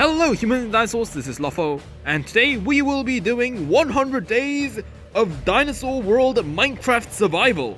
Hello humans and dinosaurs, this is Lopho, and today we will be doing 100 days of Dinosaur World Minecraft Survival.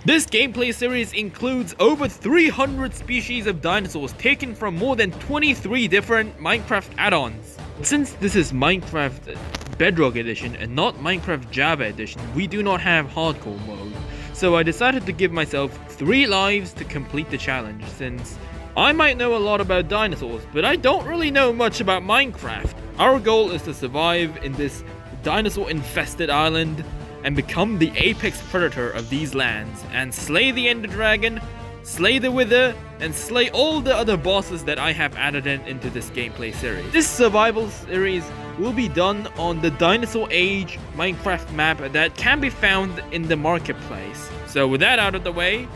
This gameplay series includes over 300 species of dinosaurs taken from more than 23 different Minecraft add-ons. Since this is Minecraft Bedrock edition and not Minecraft Java edition, we do not have hardcore mode. So I decided to give myself 3 lives to complete the challenge, since I might know a lot about dinosaurs, but I don't really know much about Minecraft. Our goal is to survive in this dinosaur-infested island and become the apex predator of these lands, and slay the Ender Dragon, slay the Wither, and slay all the other bosses that I have added into this gameplay series. This survival series will be done on the Dinosaur Age Minecraft map that can be found in the marketplace. So with that out of the way,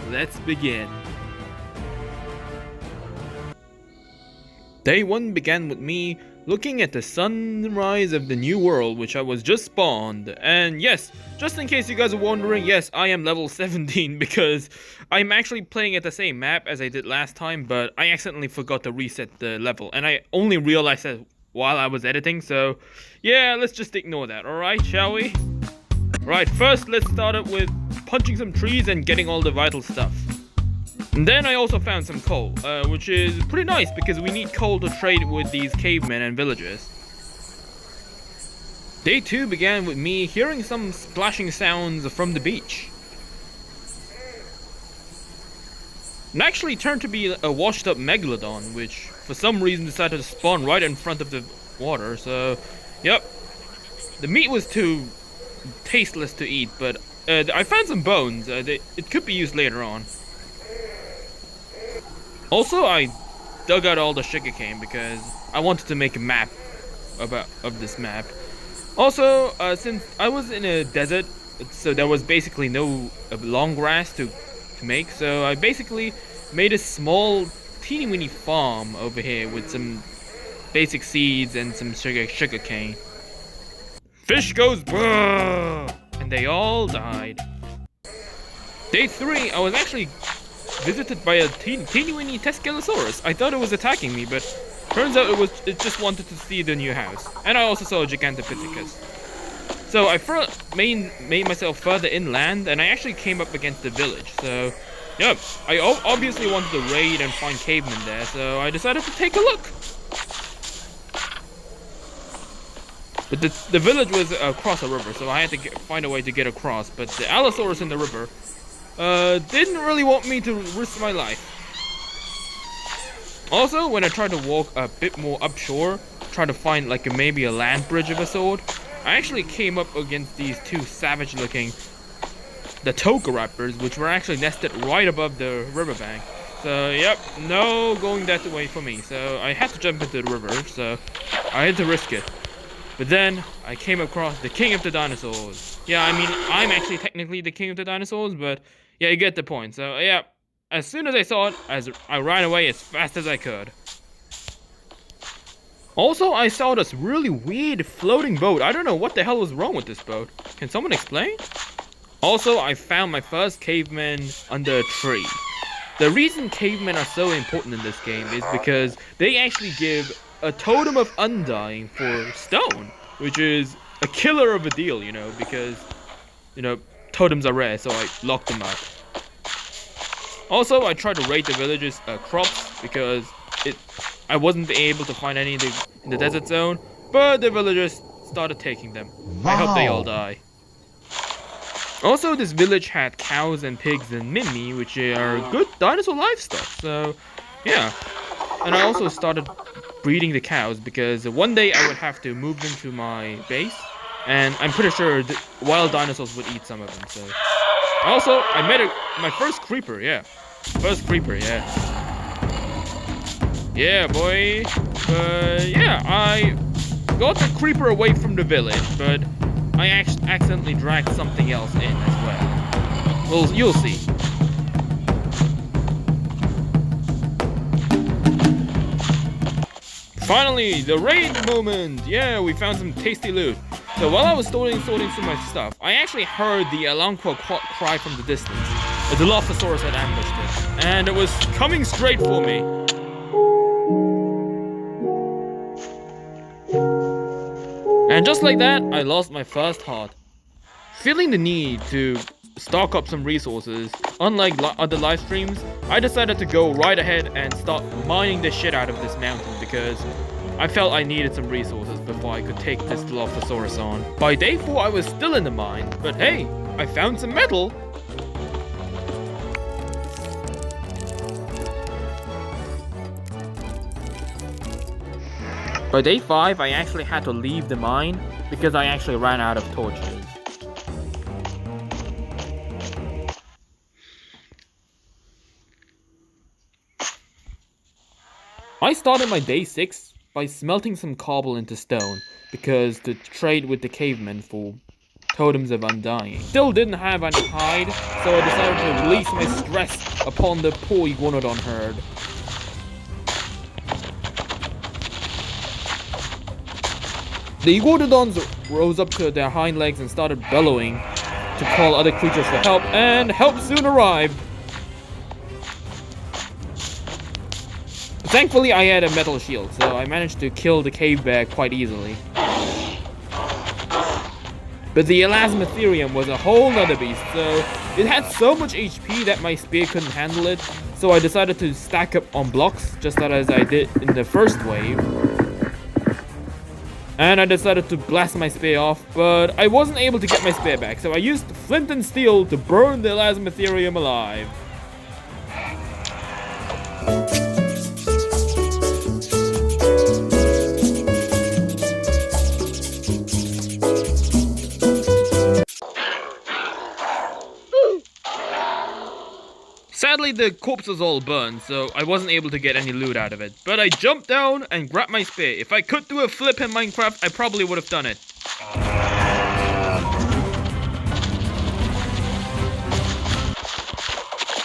let's begin. Day 1 began with me looking at the sunrise of the new world, which I was just spawned. And yes, just in case you guys are wondering, yes, I am level 17 because I'm actually playing at the same map as I did last time, but I accidentally forgot to reset the level, and I only realized that while I was editing, so yeah, let's just ignore that, alright, shall we? Right, first let's start it with punching some trees and getting all the vital stuff. And then I also found some coal, which is pretty nice because we need coal to trade with these cavemen and villagers. Day 2 began with me hearing some splashing sounds from the beach. It actually turned to be a washed up megalodon, which for some reason decided to spawn right in front of the water, so yep. The meat was too tasteless to eat, but I found some bones. It could be used later on. Also, I dug out all the sugarcane because I wanted to make a map of this map. Also, since I was in a desert, so there was basically no long grass to make, so I basically made a small teeny weeny farm over here with some basic seeds and some sugarcane. Fish goes brrr, and they all died. Day 3, I was actually visited by a teeny weeny Tescalosaurus. I thought it was attacking me, but turns out it just wanted to see the new house. And I also saw a Gigantopithecus. So I made myself further inland, and I actually came up against the village. So yeah, I obviously wanted to raid and find cavemen there, so I decided to take a look. But the village was across a river, so I had to find a way to get across. But the Allosaurus in the river didn't really want me to risk my life. Also, when I tried to walk a bit more upshore, try to find like maybe a land bridge of a sort, I actually came up against these 2 savage looking the Toka Raptors, which were actually nested right above the riverbank. So yep, no going that way for me, so I had to jump into the river, so I had to risk it. But then I came across the king of the dinosaurs. Yeah, I mean, I'm actually technically the king of the dinosaurs, but yeah, you get the point. So yeah, as soon as I saw it, I ran away as fast as I could. Also, I saw this really weird floating boat. I don't know what the hell was wrong with this boat. Can someone explain? Also, I found my first caveman under a tree. The reason cavemen are so important in this game is because they actually give a totem of undying for stone, which is a killer of a deal, you know, because, you know, totems are rare, so I locked them up. Also, I tried to raid the villagers' crops because I wasn't able to find any in the desert zone, but the villagers started taking them. Wow. I hope they all die. Also, this village had cows and pigs and mimi, which are good dinosaur livestock, so yeah. And I also started breeding the cows because one day I would have to move them to my base, and I'm pretty sure wild dinosaurs would eat some of them. So also I made my first creeper. Yeah, yeah boy. Yeah, I got the creeper away from the village, but I accidentally dragged something else in as well. Well, you'll see. Finally, the raid moment! Yeah, we found some tasty loot. So while I was sorting through my stuff, I actually heard the alarm cry from the distance. The Dilophosaurus had ambushed it, and it was coming straight for me. And just like that, I lost my first heart. Feeling the need to stock up some resources, unlike other live streams, I decided to go right ahead and start mining the shit out of this mountain because I felt I needed some resources before I could take this Dilophosaurus on. By day 4 I was still in the mine, but hey, I found some metal! By day 5 I actually had to leave the mine because I actually ran out of torches. I started my day 6 by smelting some cobble into stone, because to trade with the cavemen for totems of undying. Still didn't have any hide, so I decided to release my stress upon the poor iguanodon herd. The iguanodons rose up to their hind legs and started bellowing to call other creatures for help, and help soon arrived. Thankfully, I had a metal shield, so I managed to kill the cave bear quite easily. But the Elasmotherium was a whole nother beast, so it had so much HP that my spear couldn't handle it, so I decided to stack up on blocks, just as I did in the first wave. And I decided to blast my spear off, but I wasn't able to get my spear back, so I used flint and steel to burn the Elasmotherium alive. Sadly, the corpse was all burned, so I wasn't able to get any loot out of it. But I jumped down and grabbed my spear. If I could do a flip in Minecraft, I probably would have done it.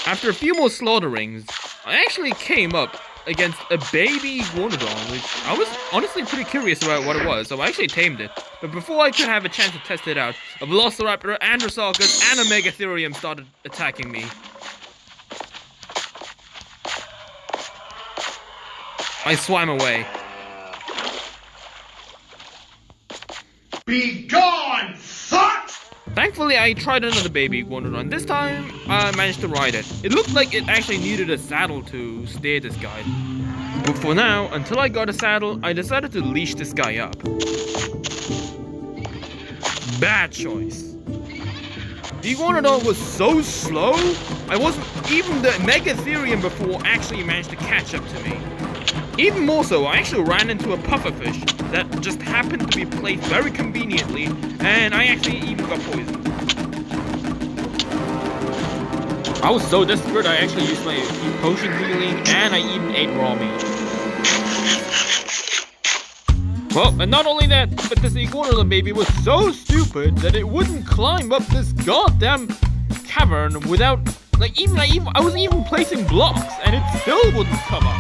After a few more slaughterings, I actually came up against a baby iguanodon, which I was honestly pretty curious about what it was, so I actually tamed it. But before I could have a chance to test it out, a Velociraptor, Androsarchus, and a Megatherium started attacking me. I swam away. Be gone, fuck! Thankfully, I tried another baby iguanodon. This time, I managed to ride it. It looked like it actually needed a saddle to steer this guy. But for now, until I got a saddle, I decided to leash this guy up. Bad choice. The iguanodon was so slow, I wasn't even the Megatherium before actually managed to catch up to me. Even more so, I actually ran into a pufferfish that just happened to be placed very conveniently, and I actually even got poisoned. I was so desperate, I actually used my potion healing, and I even ate raw meat. Well, and not only that, but this iguanodon baby was so stupid that it wouldn't climb up this goddamn cavern without, I was even placing blocks, and it still wouldn't come up.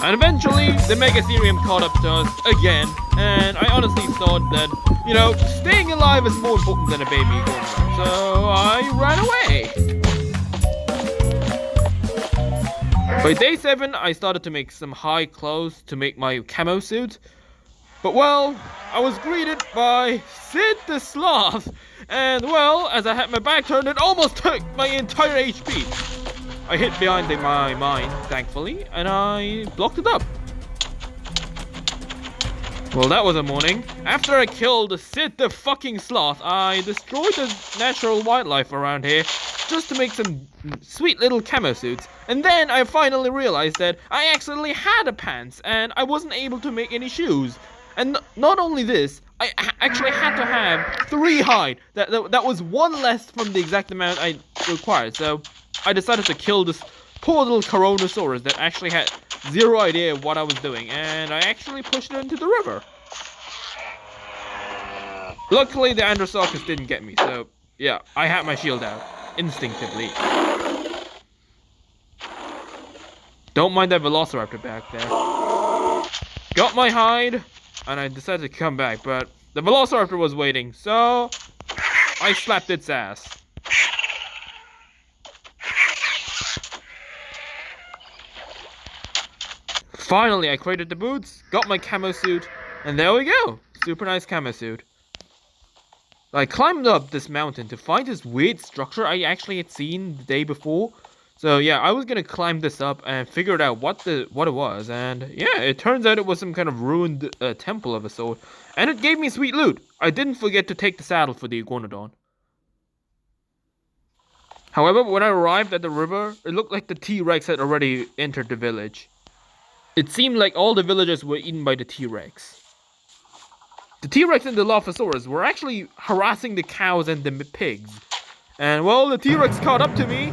And eventually, the Megatherium caught up to us again, and I honestly thought that, you know, staying alive is more important than a baby iguanodon, so I ran away. By day 7, I started to make some high clothes to make my camo suit, but well, I was greeted by Sid the Sloth, and well, as I had my back turned, it almost took my entire HP. I hid behind my mine, thankfully, and I blocked it up. Well, that was a morning. After I killed Sid the fucking Sloth, I destroyed the natural wildlife around here just to make some sweet little camo suits. And then I finally realized that I actually had a pants and I wasn't able to make any shoes. And not only this, I actually had to have 3 hide. That was 1 less from the exact amount I required. So I decided to kill this poor little Coronosaurus that actually had 0 idea what I was doing, and I actually pushed it into the river. Luckily, the Androsarchus didn't get me, so yeah, I had my shield out, instinctively. Don't mind that Velociraptor back there. Got my hide, and I decided to come back, but the Velociraptor was waiting, so I slapped its ass. Finally, I created the boots, got my camo suit, and there we go. Super nice camo suit. I climbed up this mountain to find this weird structure I actually had seen the day before. So yeah, I was gonna climb this up and figure out what it was, and yeah, it turns out it was some kind of ruined temple of a sort, and it gave me sweet loot. I didn't forget to take the saddle for the iguanodon. However, when I arrived at the river, it looked like the T-Rex had already entered the village. It seemed like all the villagers were eaten by the T-Rex. The T-Rex and the Lophosaurus were actually harassing the cows and the pigs. And well, the T-Rex caught up to me.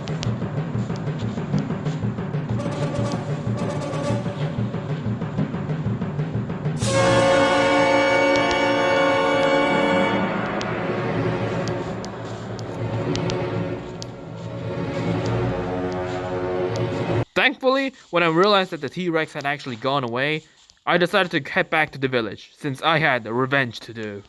Thankfully, when I realized that the T-Rex had actually gone away, I decided to head back to the village, since I had revenge to do.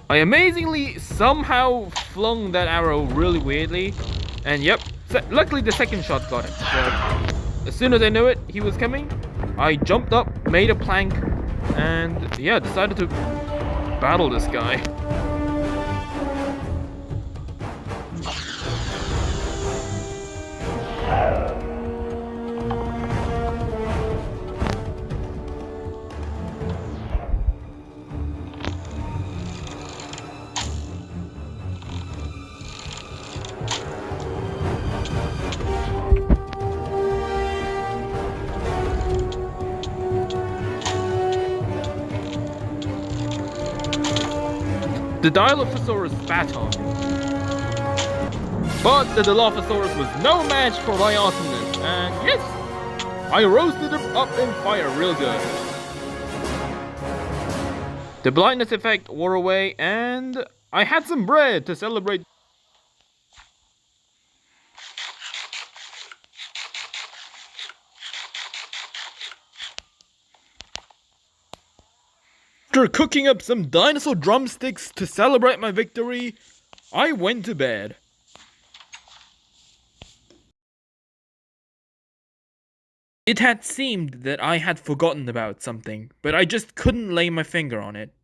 I amazingly somehow flung that arrow really weirdly, and yep, luckily the second shot got it. So, as soon as I knew it, he was coming, I jumped up, made a plank, and yeah, decided to battle this guy. The Dilophosaurus spat on me. But the Dilophosaurus was no match for my awesomeness, and yes, I roasted him up in fire real good. The blindness effect wore away, and I had some bread to celebrate. After cooking up some dinosaur drumsticks to celebrate my victory, I went to bed. It had seemed that I had forgotten about something, but I just couldn't lay my finger on it.